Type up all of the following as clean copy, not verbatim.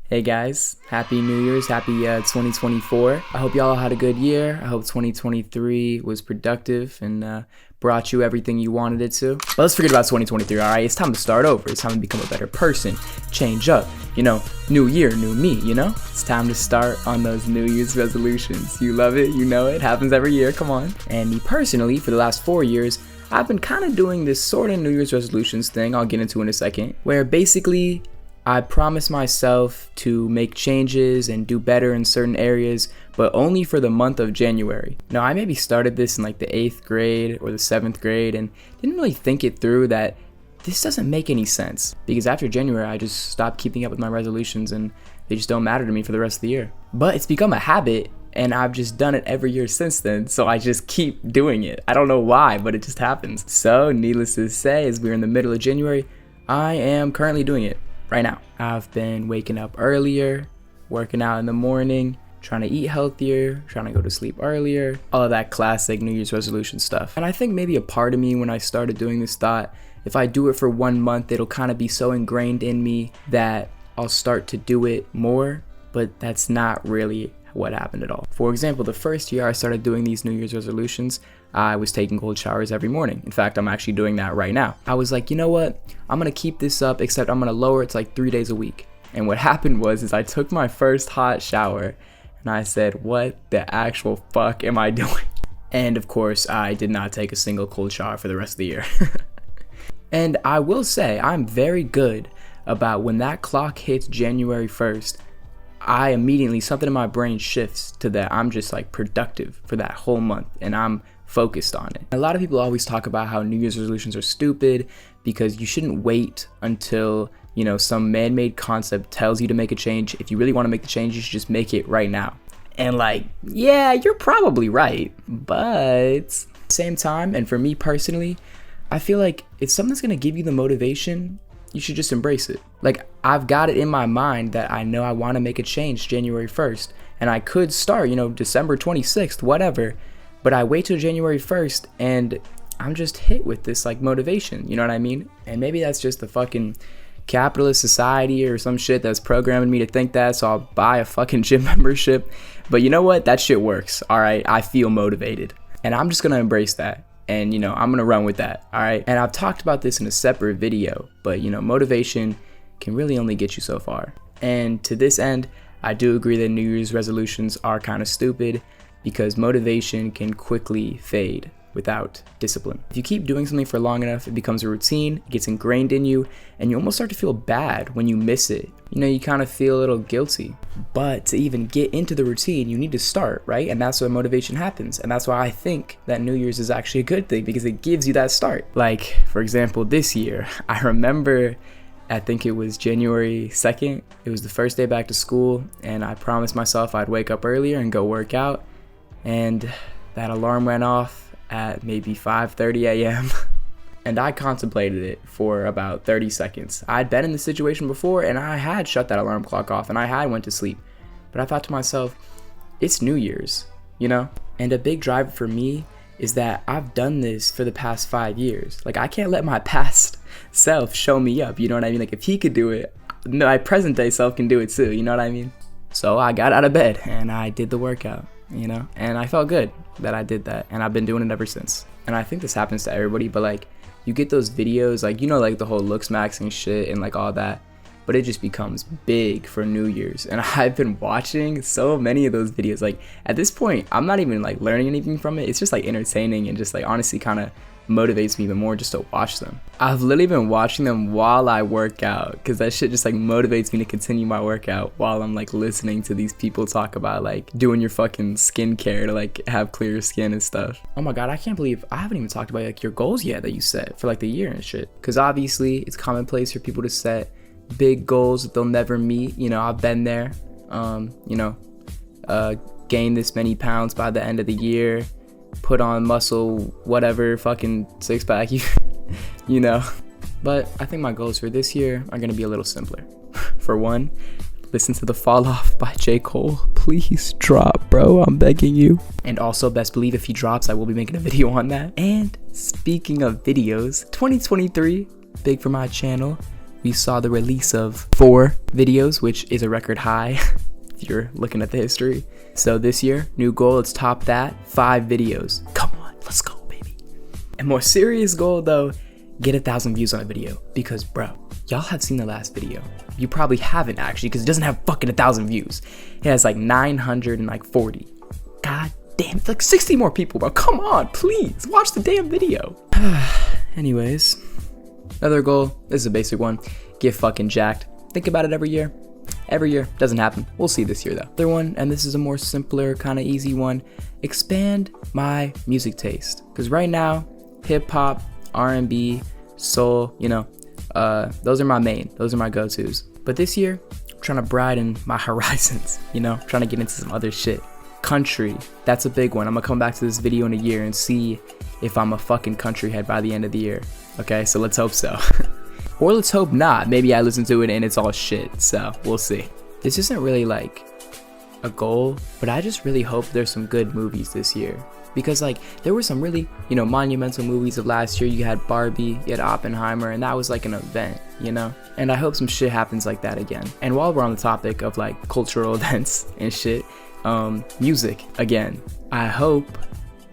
Hey guys, happy New Year's, happy 2024. I hope y'all had a good year. I hope 2023 was productive and brought you everything you wanted it to. But let's forget about 2023, alright? It's time to start over. It's time to become a better person, change up, new year, new me, It's time to start on those New Year's resolutions. You love it, you know it, happens every year, come on. And me personally, for the last 4 years, I've been kind of doing this sort of New Year's resolutions thing I'll get into in a second, where basically I promise myself to make changes and do better in certain areas, but only for the month of January. Now, I maybe started this in like the 8th grade or the 7th grade and didn't really think it through that this doesn't make any sense, because after January, I just stopped keeping up with my resolutions and they just don't matter to me for the rest of the year. But it's become a habit and I've just done it every year since then, so I just keep doing it. I don't know why, but it just happens. So needless to say, as we're in the middle of January, I am currently doing it. Right now, I've been waking up earlier, working out in the morning, trying to eat healthier, trying to go to sleep earlier, all of that classic New Year's resolution stuff. And I think maybe a part of me when I started doing this thought, if I do it for 1 month, it'll kind of be so ingrained in me that I'll start to do it more, but that's not really what happened at all. For example, the first year I started doing these New Year's resolutions, I was taking cold showers every morning. In fact, I'm actually doing that right now. I was like, you know what? I'm gonna keep this up, except I'm gonna lower it to like 3 days a week. And what happened was I took my first hot shower and I said, what the actual fuck am I doing? And of course, I did not take a single cold shower for the rest of the year. And I will say, I'm very good about when that clock hits January 1st, I immediately, something in my brain shifts to that I'm just like productive for that whole month and I'm focused on it. A lot of people always talk about how New Year's resolutions are stupid because you shouldn't wait until, some man-made concept tells you to make a change. If you really want to make the change, you should just make it right now. And yeah, you're probably right. But at the same time, and for me personally, I feel like it's something that's going to give you the motivation. You should just embrace it. I've got it in my mind that I know I want to make a change January 1st, and I could start, December 26th, whatever, but I wait till January 1st and I'm just hit with this motivation, you know what I mean? And maybe that's just the fucking capitalist society or some shit that's programming me to think that, so I'll buy a fucking gym membership. But you know what? That shit works, all right? I feel motivated, and I'm just gonna embrace that. And, I'm going to run with that, all right? And I've talked about this in a separate video, but, motivation can really only get you so far. And to this end, I do agree that New Year's resolutions are kind of stupid because motivation can quickly fade without discipline. If you keep doing something for long enough, it becomes a routine, it gets ingrained in you, and you almost start to feel bad when you miss it. You kind of feel a little guilty. But to even get into the routine, you need to start, right? And that's where motivation happens. And that's why I think that New Year's is actually a good thing, because it gives you that start. For example, this year, I remember, I think it was January 2nd. It was the first day back to school, and I promised myself I'd wake up earlier and go work out. And that alarm went off at maybe 5:30 a.m. and I contemplated it for about 30 seconds. I'd been in this situation before and I had shut that alarm clock off and I had went to sleep. But I thought to myself, it's New Year's, And a big driver for me is that I've done this for the past 5 years. I can't let my past self show me up, you know what I mean? If he could do it, my present day self can do it too, you know what I mean? So I got out of bed and I did the workout, and I felt good that I did that, and I've been doing it ever since. And I think this happens to everybody, but you get those videos, the whole looks maxing shit and all that, but it just becomes big for New Year's. And I've been watching so many of those videos. At this point, I'm not even learning anything from it. It's just entertaining and just honestly kind of motivates me even more just to watch them. I've literally been watching them while I work out because that shit just motivates me to continue my workout while I'm listening to these people talk about doing your fucking skincare to have clear skin and stuff. Oh my god, I can't believe I haven't even talked about your goals yet that you set for the year and shit, because obviously it's commonplace for people to set big goals that they'll never meet. I've been there. Gain this many pounds by the end of the year, put on muscle, whatever, fucking six-pack, But I think my goals for this year are going to be a little simpler. For one, listen to the Fall Off by J. Cole. Please drop, bro, I'm begging you. And also, best believe if he drops, I will be making a video on that. And speaking of videos, 2023, big for my channel. we saw the release of 4 videos, which is a record high if you're looking at the history. So this year, new goal, let's top that, 5 videos. Come on, let's go, baby. And more serious goal though, get 1,000 views on a video, because bro, y'all have seen the last video. You probably haven't actually, because it doesn't have fucking 1,000 views. It has like 940. God damn, it's like 60 more people, bro. Come on, please, watch the damn video. Anyways, another goal, this is a basic one, get fucking jacked. Think about it every year. Every year, doesn't happen. We'll see this year though. Other one, and this is a more simpler, kind of easy one, expand my music taste. Because right now, hip hop, R&B, soul, you know, those are my main, those are my go-tos. But this year, I'm trying to broaden my horizons, you know, trying to get into some other shit. Country, that's a big one. I'm gonna come back to this video in a year and see if I'm a fucking country head by the end of the year. Okay, so let's hope so. Or let's hope not. Maybe I listen to it and it's all shit, so we'll see. This isn't really like a goal, but I just really hope there's some good movies this year. Because like, there were some really, you know, monumental movies of last year. You had Barbie, you had Oppenheimer, and that was like an event, you know? And I hope some shit happens like that again. And while we're on the topic of like cultural events and shit, music again. I hope,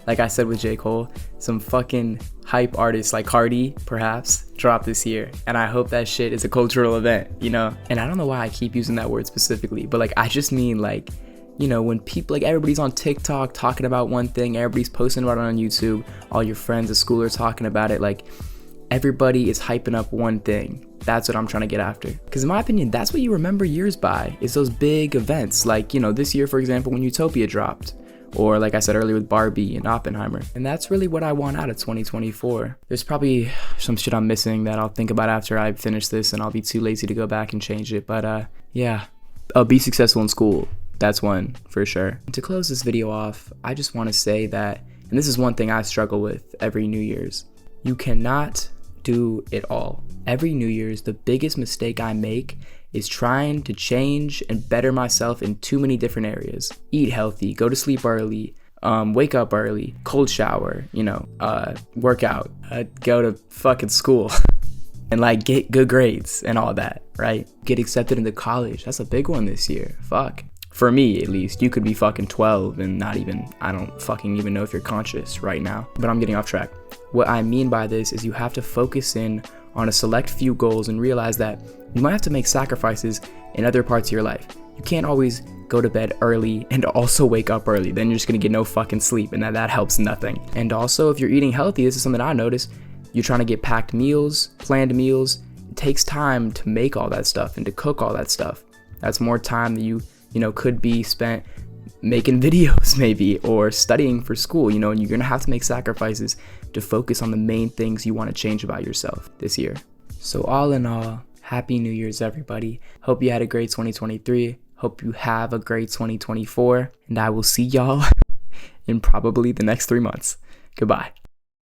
like I said with J. Cole, some fucking hype artists like Cardi, perhaps, drop this year. And I hope that shit is a cultural event, you know? And I don't know why I keep using that word specifically, but like, I just mean like, you know, when people, like everybody's on TikTok talking about one thing, everybody's posting about it on YouTube, all your friends at school are talking about it, like everybody is hyping up one thing. That's what I'm trying to get after. Because in my opinion, that's what you remember years by, is those big events. Like, you know, this year, for example, when Utopia dropped, or like I said earlier with Barbie and Oppenheimer. And that's really what I want out of 2024. There's probably some shit I'm missing that I'll think about after I finish this, and I'll be too lazy to go back and change it. But yeah, be successful in school. That's one for sure. And to close this video off, I just want to say that, and this is one thing I struggle with every New Year's, you cannot do it all. Every New Year's, the biggest mistake I make is trying to change and better myself in too many different areas. Eat healthy, go to sleep early, wake up early, cold shower, you know, work out, go to fucking school and like get good grades and all that, right? Get accepted into college. That's a big one this year. Fuck. For me, at least, you could be fucking 12 and not even, I don't fucking even know if you're conscious right now, but I'm getting off track. What I mean by this is you have to focus in on a select few goals and realize that you might have to make sacrifices in other parts of your life. You can't always go to bed early and also wake up early. Then you're just gonna get no fucking sleep, and that helps nothing. And also, if you're eating healthy, this is something I noticed, you're trying to get packed meals, planned meals. It takes time to make all that stuff and to cook all that stuff. That's more time that you know, could be spent making videos maybe, or studying for school, you know, and you're gonna have to make sacrifices to focus on the main things you want to change about yourself this year. So all in all, Happy New Year's, everybody. Hope you had a great 2023. Hope you have a great 2024. And I will see y'all in probably the next 3 months. Goodbye.